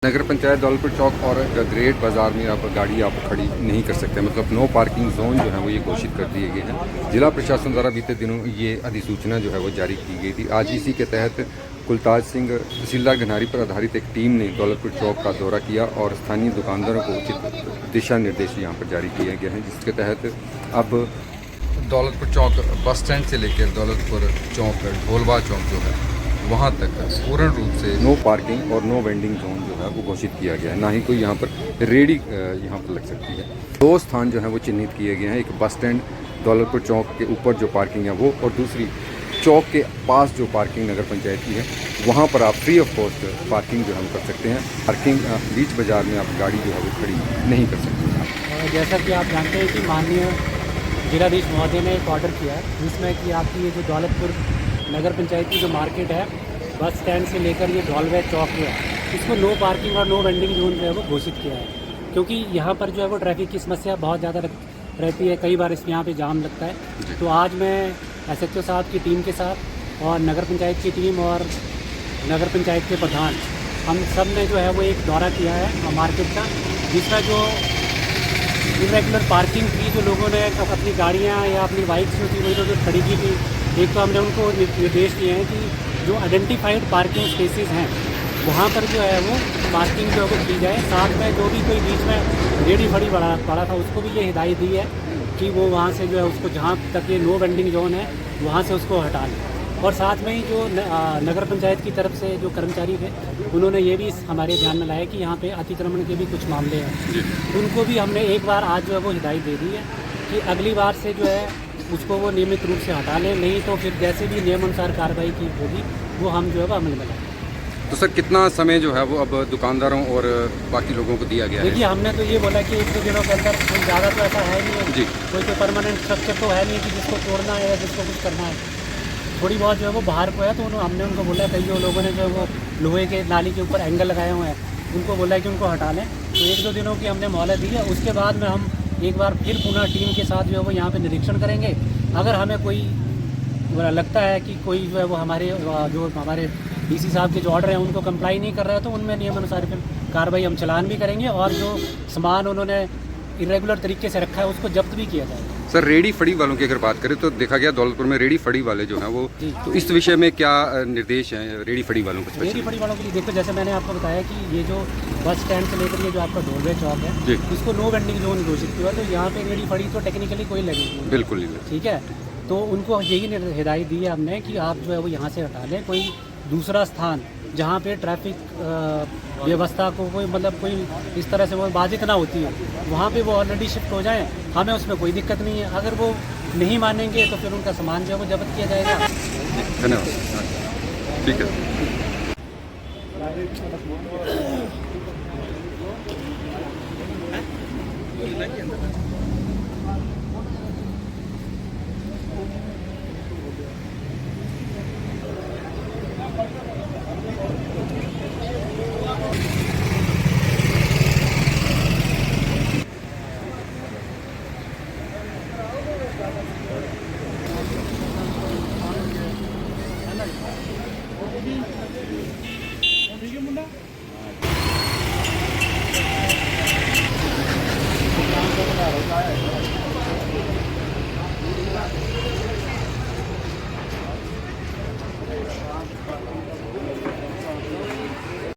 नगर पंचायत दौलतपुर चौक और ग्रेट बाज़ार में आप गाड़ी खड़ी नहीं कर सकते, मतलब नो पार्किंग जोन जो है वो ये घोषित कर दिए गए हैं। जिला प्रशासन द्वारा बीते दिनों ये अधिसूचना जो है वो जारी की गई थी। आज इसी के तहत कुलताज सिंह तहसीलदार घनारी पर आधारित एक टीम ने दौलतपुर चौक का दौरा किया और स्थानीय दुकानदारों को उचित दिशा निर्देश यहाँ पर जारी किए गए हैं, जिसके तहत अब दौलतपुर चौक बस स्टैंड से लेकर दौलतपुर चौक ढोलवा चौक जो है वहाँ तक पूर्ण रूप से नो पार्किंग और नो वेंडिंग जोन जो है वो घोषित किया गया है। ना ही कोई यहाँ पर रेडी यहाँ पर लग सकती है। दो स्थान जो है वो चिन्हित किए गए हैं, एक बस स्टैंड दौलतपुर चौक के ऊपर जो पार्किंग है वो, और दूसरी चौक के पास जो पार्किंग नगर पंचायत की है वहाँ पर आप फ्री ऑफ कॉस्ट पार्किंग जो हम कर सकते हैं। पार्किंग बीच बाज़ार में आप गाड़ी जो है वो खड़ी नहीं कर सकते। जैसा कि आप जानते हैं कि माननीय जिलाधीश महोदय ने एक ऑर्डर किया है जिसमें कि आपकी ये जो दौलतपुर नगर पंचायत की जो मार्केट है बस स्टैंड से लेकर ये ढोलवे चौक है, इसको नो पार्किंग और नो वेंडिंग जोन जो है वो घोषित किया है, क्योंकि यहाँ पर जो है वो ट्रैफिक की समस्या बहुत ज़्यादा रहती है। कई बार इस यहाँ पे जाम लगता है। तो आज मैं SHO साहब की टीम के साथ और नगर पंचायत की टीम और नगर पंचायत के प्रधान, हम सब ने जो है वो एक दौरा किया है मार्केट का, जिसमें जो इरेगुलर पार्किंग की जो लोगों ने अपनी गाड़ियाँ या अपनी बाइक्स जो थी वो जो खड़ी की थी, एक तो हमने उनको निर्देश दिए हैं कि जो आइडेंटिफाइड पार्किंग स्पेसेस हैं वहाँ पर जो है वो पार्किंग जो है वो की जाए। साथ में जो भी कोई बीच में रेडी फड़ी पड़ा था उसको भी ये हिदायत दी है कि वो वहाँ से जो है उसको जहाँ तक ये नो वेंडिंग जोन है वहाँ से उसको हटा लें। और साथ में ही जो नगर पंचायत की तरफ से जो कर्मचारी थे उन्होंने ये भी हमारे ध्यान में लाया कि यहाँ पे अतिक्रमण के भी कुछ मामले हैं, उनको भी हमने एक बार आज जो है वो हिदायत दे दी है कि अगली बार से जो है उसको वो नियमित रूप से हटा लें, नहीं तो फिर जैसे भी नियमानुसार कार्रवाई की होगी वो हम जो है वो अमल में लाएंगे। तो सर कितना समय जो है वो अब दुकानदारों और बाकी लोगों को दिया गया है? देखिए हमने तो ये बोला कि 1-2 दिनों के अंदर कोई ज़्यादा तो ऐसा है नहीं है जी, कोई परमानेंट स्ट्रक्चर तो है नहीं कि जिसको तोड़ना है या जिसको कुछ करना है। थोड़ी बहुत जो है वो बाहर को है तो हमने उनको बोला, कई जो लोगों ने जो है वो लोहे के नाली के ऊपर एंगल लगाए हुए हैं उनको बोला है कि उनको हटा लें। तो 1-2 दिनों की हमने मोहलत दी है। उसके बाद में हम एक बार फिर पुनः टीम के साथ जो है वो यहाँ पे निरीक्षण करेंगे। अगर हमें कोई लगता है कि कोई जो है वो हमारे DC साहब के जो ऑर्डर हैं उनको कंप्लाई नहीं कर रहा है तो उनमें नियमानुसार फिर कार्रवाई हम चालान भी करेंगे और जो सामान उन्होंने इरेगुलर तरीके से रखा है उसको जब्त भी किया जाएगा। सर रेडी फड़ी वालों की अगर बात करें तो देखा गया दौलतपुर में रेडी फड़ी वाले जो हैं वो, तो इस विषय में क्या निर्देश हैं रेडी फड़ी वालों को? रेडी फड़ी वालों के लिए देखो, जैसे मैंने आपको बताया कि ये जो बस स्टैंड से लेकर ये जो आपका ढोलवे चौक है इसको नो वेंडिंग जोन घोषित किया, तो यहाँ पे रेडी फड़ी तो टेक्निकली कोई लगेगी बिल्कुल नहीं, ठीक है। तो उनको यही हिदायत दी है हमने कि आप जो है वो यहाँ से हटा लें, कोई दूसरा स्थान जहाँ पे ट्रैफिक व्यवस्था को कोई कोई इस तरह से वो बाधित ना होती है वहाँ पे वो ऑलरेडी शिफ्ट हो जाएं, हमें उसमें कोई दिक्कत नहीं है। अगर वो नहीं मानेंगे तो फिर उनका सामान जो है वो जब्त किया जाएगा। धन्यवाद। ठीक है।